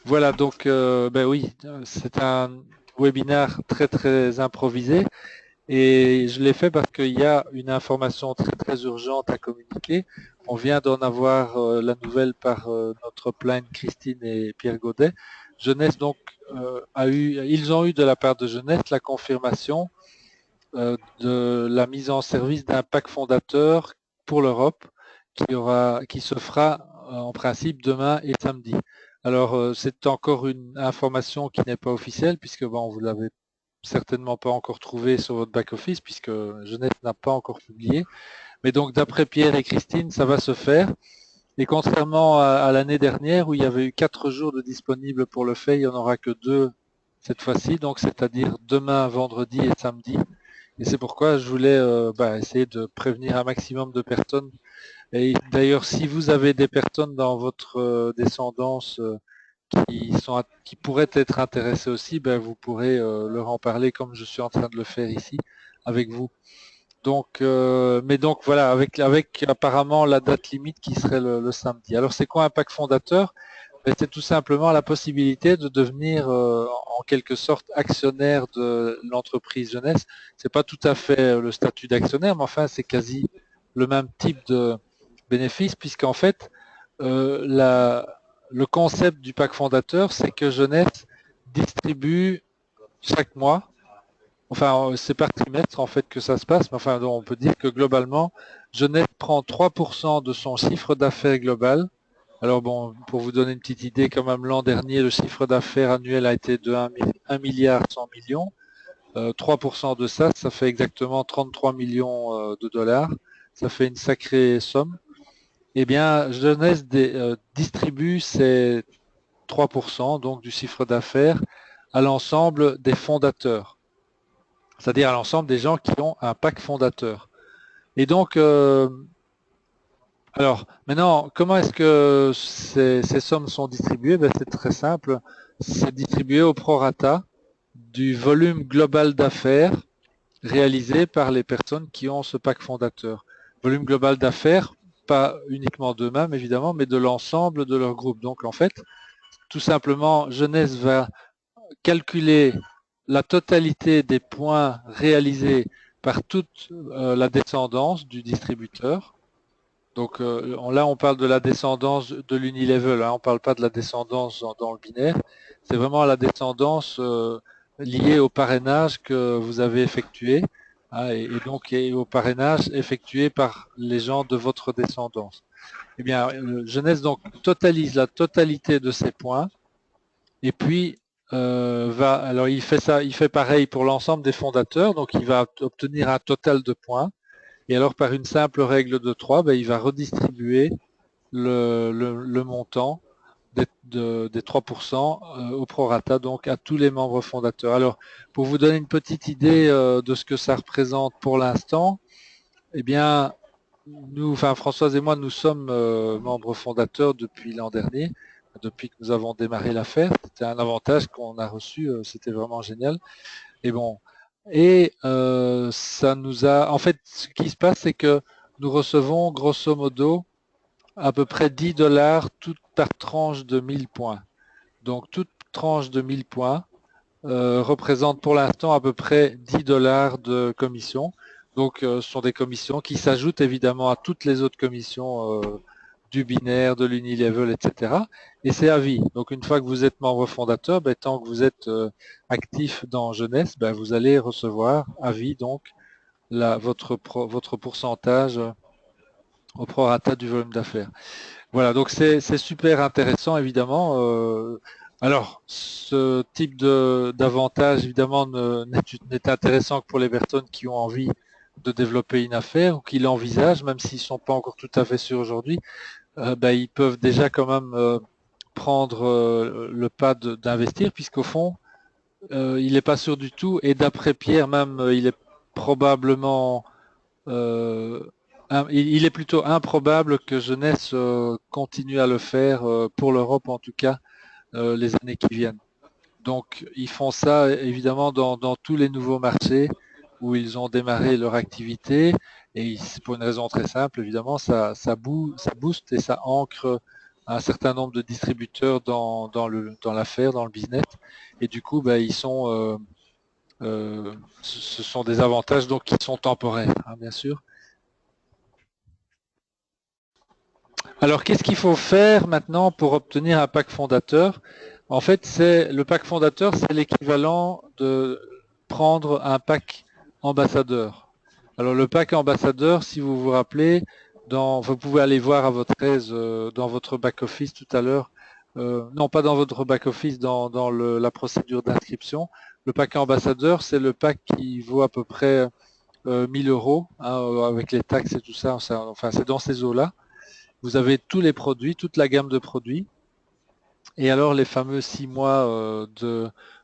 Voilà, donc ben oui, c'est un webinaire très très improvisé et je l'ai fait parce qu'il y a une information très très urgente à communiquer. On vient d'en avoir la nouvelle par notre plainte Christine et Pierre Godet. Jeunesse donc ils ont eu de la part de Jeunesse la confirmation de la mise en service d'un pack fondateur pour l'Europe qui se fera en principe demain et samedi. Alors c'est encore une information qui n'est pas officielle puisque bon, vous l'avez certainement pas encore trouvé sur votre back-office puisque Genève n'a pas encore publié. Mais donc d'après Pierre et Christine, ça va se faire. Et contrairement à l'année dernière où il y avait eu 4 jours de disponibles pour le faire, il n'y en aura que 2 cette fois-ci, donc c'est-à-dire demain, vendredi et samedi. Et c'est pourquoi je voulais essayer de prévenir un maximum de personnes. Et d'ailleurs, si vous avez des personnes dans votre descendance qui pourraient être intéressées aussi, ben, vous pourrez leur en parler comme je suis en train de le faire ici avec vous. Donc, mais donc voilà, avec apparemment la date limite qui serait le samedi. Alors c'est quoi un pack fondateur? Ben, c'est tout simplement la possibilité de devenir en quelque sorte actionnaire de l'entreprise jeunesse. C'est pas tout à fait le statut d'actionnaire, mais enfin c'est quasi le même type de bénéfice, puisqu'en fait le concept du pack fondateur, c'est que jeunesse distribue chaque mois. Enfin, c'est par trimestre en fait que ça se passe, mais enfin, donc, on peut dire que globalement, Genève prend 3% de son chiffre d'affaires global. Alors bon, pour vous donner une petite idée, quand même l'an dernier, le chiffre d'affaires annuel a été de 1 milliard 100 millions. 3% de ça, ça fait exactement 33 millions de dollars. Ça fait une sacrée somme. Eh bien, Jeunesse distribue ces 3% donc du chiffre d'affaires à l'ensemble des fondateurs, c'est-à-dire à l'ensemble des gens qui ont un pack fondateur. Et donc, alors maintenant, comment est-ce que ces sommes sont distribuées? Ben, c'est très simple, c'est distribué au prorata du volume global d'affaires réalisé par les personnes qui ont ce pack fondateur. Volume global d'affaires, pas uniquement d'eux-mêmes évidemment, mais de l'ensemble de leur groupe. Donc en fait, tout simplement, Jeunesse va calculer la totalité des points réalisés par toute la descendance du distributeur. Donc là, on parle de la descendance de l'unilevel, hein, on ne parle pas de la descendance dans le binaire. C'est vraiment la descendance liée au parrainage que vous avez effectué, hein, et donc au parrainage effectué par les gens de votre descendance. Eh bien, Jeunesse donc totalise la totalité de ces points et puis alors il fait ça, il fait pareil pour l'ensemble des fondateurs, donc il va obtenir un total de points. Et alors par une simple règle de 3, ben, il va redistribuer le montant des 3% au prorata, donc à tous les membres fondateurs. Alors pour vous donner une petite idée de ce que ça représente pour l'instant, eh bien nous, enfin Françoise et moi, nous sommes membres fondateurs depuis l'an dernier, depuis que nous avons démarré l'affaire. C'était un avantage qu'on a reçu, c'était vraiment génial. Et bon, ça nous a, en fait, ce qui se passe, c'est que nous recevons grosso modo à peu près 10 dollars toute par tranche de 1000 points. Donc toute tranche de 1000 points représente pour l'instant à peu près 10 dollars de commission. Donc ce sont des commissions qui s'ajoutent évidemment à toutes les autres commissions du binaire, de l'unilevel, etc. Et c'est à vie. Donc une fois que vous êtes membre fondateur, ben, tant que vous êtes actif dans Jeunesse, ben, vous allez recevoir à vie donc votre pourcentage au prorata du volume d'affaires. Voilà, donc c'est super intéressant évidemment. Alors, ce type d'avantage évidemment n'est intéressant que pour les personnes qui ont envie de développer une affaire ou qui l'envisagent, même s'ils ne sont pas encore tout à fait sûrs aujourd'hui. Ils peuvent déjà quand même prendre le pas d'investir, puisqu'au fond, il n'est pas sûr du tout. Et d'après Pierre, même, il est probablement il est plutôt improbable que Jeunesse continue à le faire, pour l'Europe en tout cas, les années qui viennent. Donc ils font ça évidemment dans tous les nouveaux marchés où ils ont démarré leur activité et c'est pour une raison très simple, évidemment, ça booste et ça ancre un certain nombre de distributeurs dans l'affaire, dans le business, et du coup, ben, ce sont des avantages donc qui sont temporaires, hein, bien sûr. Alors, qu'est-ce qu'il faut faire maintenant pour obtenir un pack fondateur? En fait, le pack fondateur, c'est l'équivalent de prendre un pack ambassadeur. Alors, le pack ambassadeur, si vous vous rappelez, vous pouvez aller voir à votre aise dans votre back-office tout à l'heure. Non, pas dans votre back-office, dans la procédure d'inscription. Le pack ambassadeur, c'est le pack qui vaut à peu près 1000 euros, hein, avec les taxes et tout ça. Enfin, c'est dans ces eaux-là. Vous avez tous les produits, toute la gamme de produits, et alors les fameux 6 mois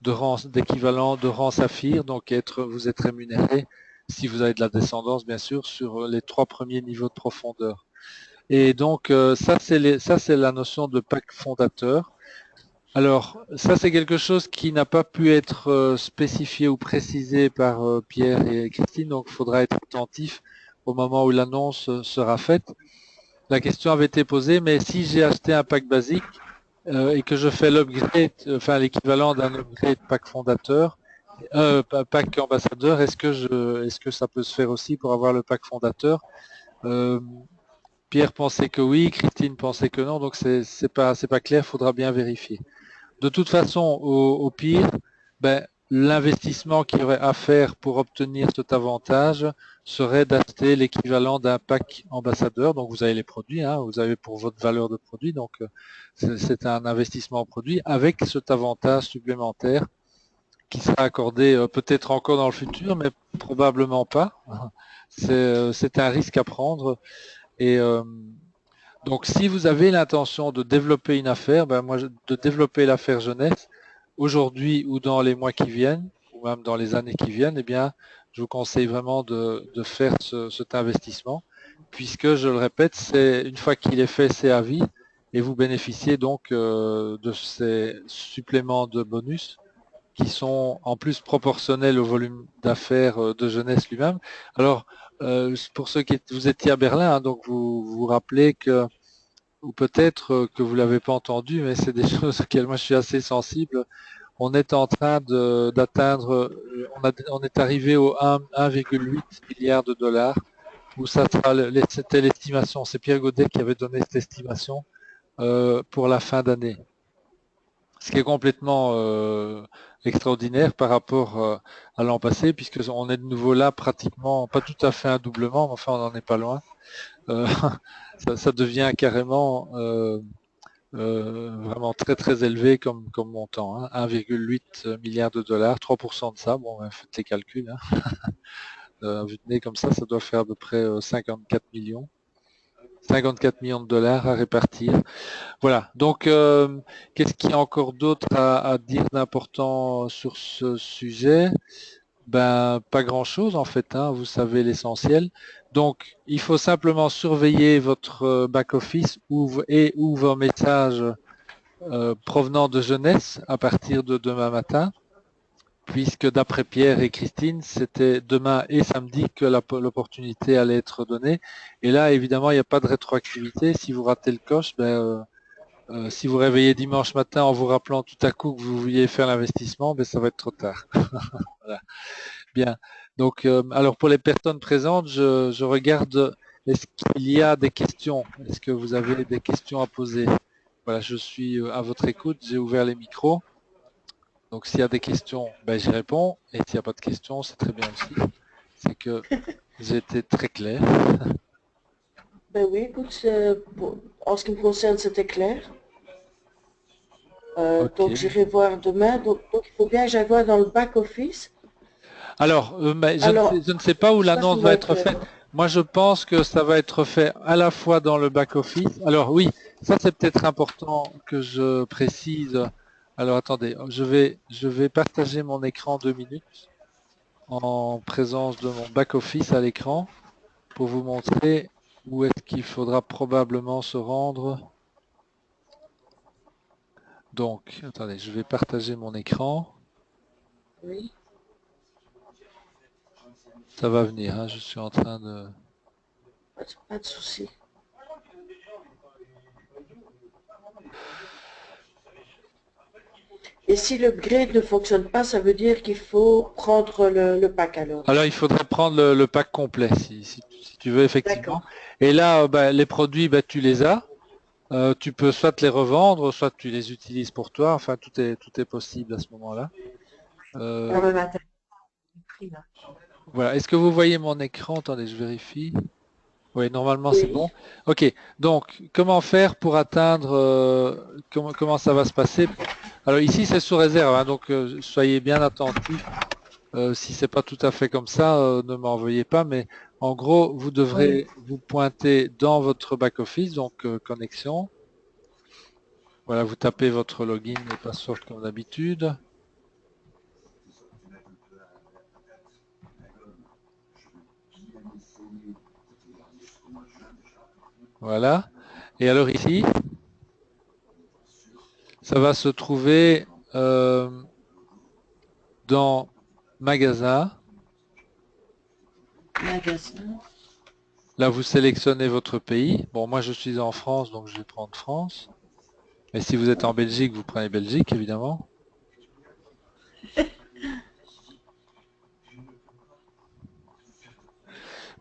d'équivalent de rang saphir, donc vous êtes rémunéré, si vous avez de la descendance bien sûr, sur les 3 premiers niveaux de profondeur. Et donc ça c'est la notion de pack fondateur. Alors ça c'est quelque chose qui n'a pas pu être spécifié ou précisé par Pierre et Christine, donc il faudra être attentif au moment où l'annonce sera faite. La question avait été posée, mais si j'ai acheté un pack basique et que je fais l'upgrade, enfin l'équivalent d'un upgrade pack fondateur, pack ambassadeur, est-ce que ça peut se faire aussi pour avoir le pack fondateur? Euh, Pierre pensait que oui, Christine pensait que non, donc c'est pas clair, il faudra bien vérifier. De toute façon, au pire, ben, l'investissement qu'il y aurait à faire pour obtenir cet avantage serait d'acheter l'équivalent d'un pack ambassadeur. Donc vous avez les produits, hein, vous avez pour votre valeur de produit, donc c'est un investissement en produit avec cet avantage supplémentaire qui sera accordé peut-être encore dans le futur, mais probablement pas. C'est un risque à prendre. Et donc, si vous avez l'intention de développer une affaire, ben moi, de développer l'affaire jeunesse, aujourd'hui ou dans les mois qui viennent, ou même dans les années qui viennent, eh bien, je vous conseille vraiment de faire cet investissement, puisque, je le répète, une fois qu'il est fait, c'est à vie, et vous bénéficiez donc de ces suppléments de bonus qui sont en plus proportionnels au volume d'affaires de jeunesse lui-même. Alors, pour ceux vous étiez à Berlin, hein, donc vous vous rappelez que ou peut-être que vous l'avez pas entendu, mais c'est des choses auxquelles moi je suis assez sensible. On est en train d'atteindre, on est arrivé au 1,8 milliard de dollars, où ça sera, c'était l'estimation, c'est Pierre Godet qui avait donné cette estimation pour la fin d'année. Ce qui est complètement extraordinaire par rapport à l'an passé, puisque on est de nouveau là pratiquement, pas tout à fait un doublement, mais enfin on n'en est pas loin. Euh, ça devient carrément vraiment très très élevé comme montant, hein. 1,8 milliard de dollars, 3% de ça, bon, faites les calculs, hein. Vu de nez comme ça doit faire à peu près 54 millions. 54 millions de dollars à répartir. Voilà, donc qu'est-ce qu'il y a encore d'autre à dire d'important sur ce sujet? Ben, pas grand-chose en fait, hein, vous savez l'essentiel. Donc, il faut simplement surveiller votre back-office ou vos messages provenant de jeunesse à partir de demain matin, puisque d'après Pierre et Christine, c'était demain et samedi que l'opportunité allait être donnée. Et là, évidemment, il n'y a pas de rétroactivité. Si vous ratez le coche, si vous réveillez dimanche matin en vous rappelant tout à coup que vous vouliez faire l'investissement, ça va être trop tard. Voilà. Bien. Donc, alors pour les personnes présentes, je regarde, est-ce qu'il y a des questions? Est-ce que vous avez des questions à poser? Voilà, je suis à votre écoute, j'ai ouvert les micros. Donc s'il y a des questions, j'y réponds. Et s'il n'y a pas de questions, c'est très bien aussi. C'est que j'ai été très clair. Ben oui, écoute, en ce qui me concerne, c'était clair. Ok. Donc j'irai voir demain. Donc il faut bien que j'aille voir dans le back-office. Alors, Alors, je ne sais pas où ça l'annonce va va être être... faite. Moi, je pense que ça va être fait à la fois dans le back-office. Alors oui, ça c'est peut-être important que je précise. Alors attendez, je vais partager mon écran 2 minutes en présence de mon back-office à l'écran pour vous montrer où est-ce qu'il faudra probablement se rendre. Donc, attendez, je vais partager mon écran. Oui. Ça va venir, hein, je suis en train de... Pas de souci. Et si l'upgrade ne fonctionne pas, ça veut dire qu'il faut prendre le pack alors. Alors il faudrait prendre le pack complet si tu veux effectivement. D'accord. Et là, les produits, tu les as. Tu peux soit les revendre, soit tu les utilises pour toi. Enfin, tout est possible à ce moment-là. Pour le matériel pris, là. Voilà. Est-ce que vous voyez mon écran? Attendez, je vérifie. Oui, normalement c'est Oui. bon. Ok. Donc, comment faire pour atteindre comment ça va se passer? Alors ici c'est sous réserve, hein, donc soyez bien attentifs. Si c'est pas tout à fait comme ça, ne m'envoyez pas. Mais en gros, vous Oui. devrez vous pointer dans votre back-office, donc connexion. Voilà, vous tapez votre login et password comme d'habitude. Voilà. Et alors ici, ça va se trouver dans magasin. Magasin. Là, vous sélectionnez votre pays. Bon, moi, je suis en France, donc je vais prendre France. Mais si vous êtes en Belgique, vous prenez Belgique, évidemment.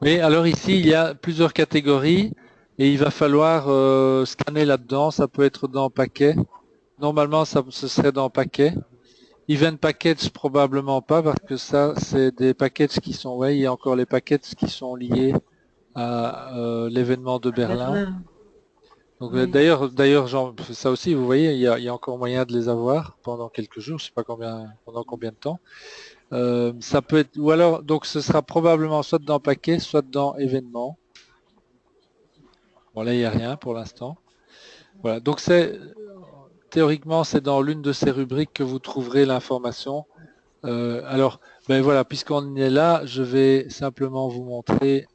Mais alors ici, il y a plusieurs catégories et il va falloir scanner là-dedans. Ça peut être dans paquet. Normalement, ce serait dans paquet. Event package, probablement pas, parce que ça, c'est des packages qui sont... Ouais, il y a encore les packages qui sont liés à l'événement de Berlin. Berlin. Donc Oui. d'ailleurs, ça aussi, vous voyez, il y a encore moyen de les avoir pendant quelques jours, je sais pas pendant combien de temps. Ça peut être, ou alors, donc ce sera probablement soit dans paquet, soit dans événement. Bon là, il n'y a rien pour l'instant. Voilà, donc théoriquement, c'est dans l'une de ces rubriques que vous trouverez l'information. Alors, voilà, puisqu'on est là, je vais simplement vous montrer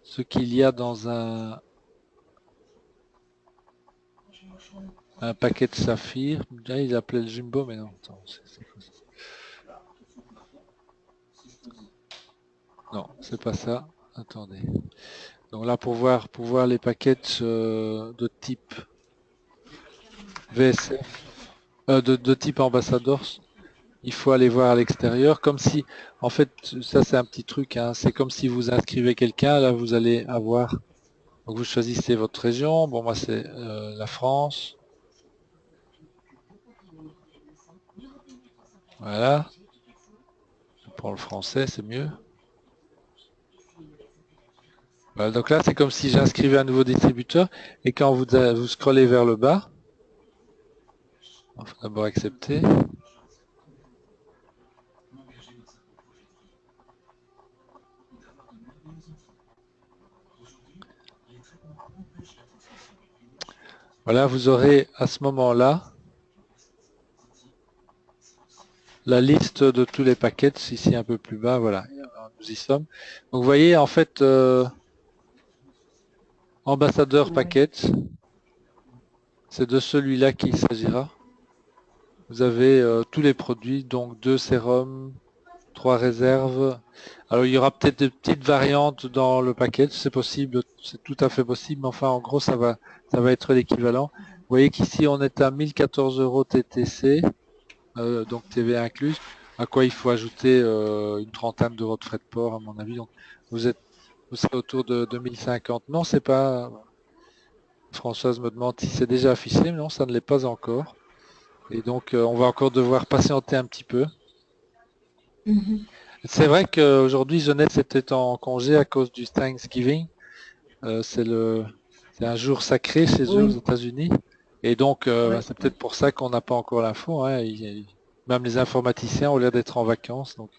ce qu'il y a dans un paquet de saphir. Ah, ils appelaient le jumbo, mais non. Attends, c'est quoi ça? Non, c'est pas ça. Attendez. Donc là, pour voir les packages de type VSF, de type ambassadors, il faut aller voir à l'extérieur, comme si, en fait, ça c'est un petit truc, hein, c'est comme si vous inscrivez quelqu'un, là vous allez avoir, donc vous choisissez votre région, bon moi c'est la France, voilà, je prends le français, c'est mieux. Voilà, donc là c'est comme si j'inscrivais un nouveau distributeur, et quand vous scrollez vers le bas, il faut d'abord accepter. Voilà, vous aurez à ce moment-là la liste de tous les paquets, ici un peu plus bas, voilà, nous y sommes. Donc vous voyez, en fait, ambassadeur package, c'est de celui-là qu'il s'agira. Vous avez tous les produits, donc 2 sérums, 3 réserves. Alors il y aura peut-être des petites variantes dans le package, c'est possible, c'est tout à fait possible, mais enfin en gros ça va être l'équivalent. Vous voyez qu'ici on est à 1014 € TTC, donc TVA incluse, à quoi il faut ajouter une trentaine d'euros de frais de port à mon avis. Donc vous serez autour de 2050. Non, c'est pas. Françoise me demande si c'est déjà affiché, mais non, ça ne l'est pas encore. Et donc on va encore devoir patienter un petit peu. Mhm. C'est vrai qu'aujourd'hui Jeunesse était en congé à cause du Thanksgiving. C'est un jour sacré chez eux aux Oui. États-Unis. Et donc Oui. c'est peut-être pour ça qu'on n'a pas encore l'info, hein. Même les informaticiens ont l'air d'être en vacances. Donc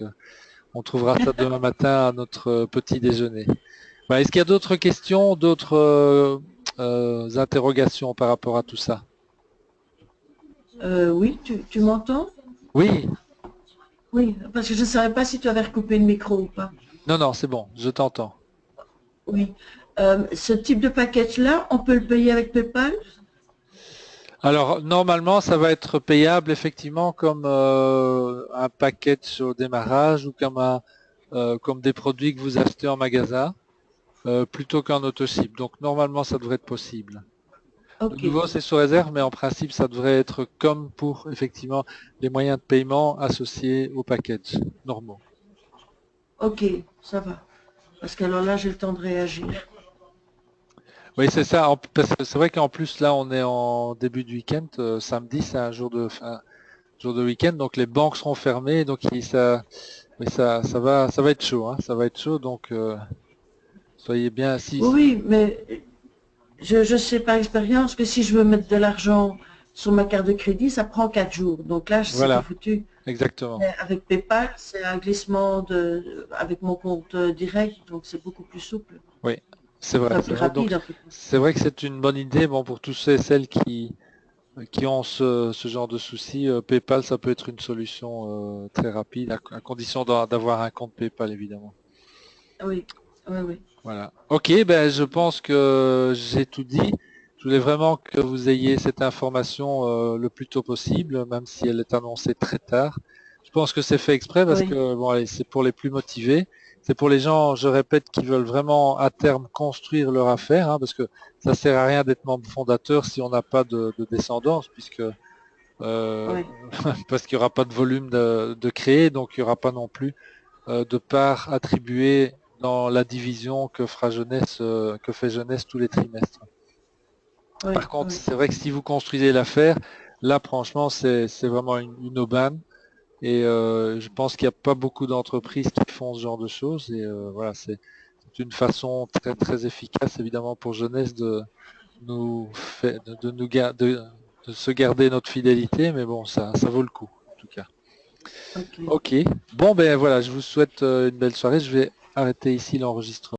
on trouvera ça demain matin à notre petit déjeuner. Est-ce qu'il y a d'autres questions, d'autres interrogations par rapport à tout ça? Oui, tu m'entends? Oui, Oui, parce que je ne savais pas si tu avais recoupé le micro ou pas. non, non, c'est bon, je t'entends. Oui. Ce type de package-là, on peut le payer avec PayPal? Alors, normalement, ça va être payable effectivement comme un package au démarrage ou comme des produits que vous achetez en magasin, plutôt qu'en autoship. Donc, normalement, ça devrait être possible. Ok, De nouveau, c'est sous réserve, mais en principe, ça devrait être comme pour effectivement les moyens de paiement associés au package normaux. ok, ça va. Parce qu'alors là, j'ai le temps de réagir. Oui, c'est ça. Parce que c'est vrai qu'en plus, là, on est en début de week-end. Samedi, c'est un jour de week-end, donc les banques seront fermées. Donc, oui, ça va être chaud. Hein, ça va être chaud. Donc, soyez bien assis. Oui, oui, mais je sais par expérience que si je veux mettre de l'argent sur ma carte de crédit, ça prend 4 jours. Donc là, c'est tout Voilà, foutu. exactement. Mais avec PayPal, c'est un glissement avec mon compte direct, donc c'est beaucoup plus souple. Oui, c'est vrai, Enfin, c'est plus vrai. Donc, rapide en tout cas. c'est vrai que c'est une bonne idée. Bon, pour tous ceux et celles qui ont ce genre de soucis, PayPal, ça peut être une solution très rapide, à condition d'avoir un compte PayPal, évidemment. Oui, oui, oui. Voilà. Ok, ben je pense que j'ai tout dit. Je voulais vraiment que vous ayez cette information le plus tôt possible, même si elle est annoncée très tard. Je pense que c'est fait exprès parce Oui, que bon, allez, c'est pour les plus motivés. C'est pour les gens, je répète, qui veulent vraiment à terme construire leur affaire, hein, parce que ça sert à rien d'être membre fondateur si on n'a pas de descendance, puisque euh, oui, parce qu'il n'y aura pas de volume de créer, donc il n'y aura pas non plus de part attribuée dans la division que fera Jeunesse, que fait Jeunesse tous les trimestres. oui, Par contre, oui. c'est vrai que si vous construisez l'affaire, là franchement c'est vraiment une aubaine et je pense qu'il n'y a pas beaucoup d'entreprises qui font ce genre de choses et voilà, c'est une façon très très efficace évidemment pour Jeunesse de nous de se garder notre fidélité, mais bon ça vaut le coup en tout cas. Ok. Ok, bon ben voilà, je vous souhaite une belle soirée. Je vais arrêter ici l'enregistrement.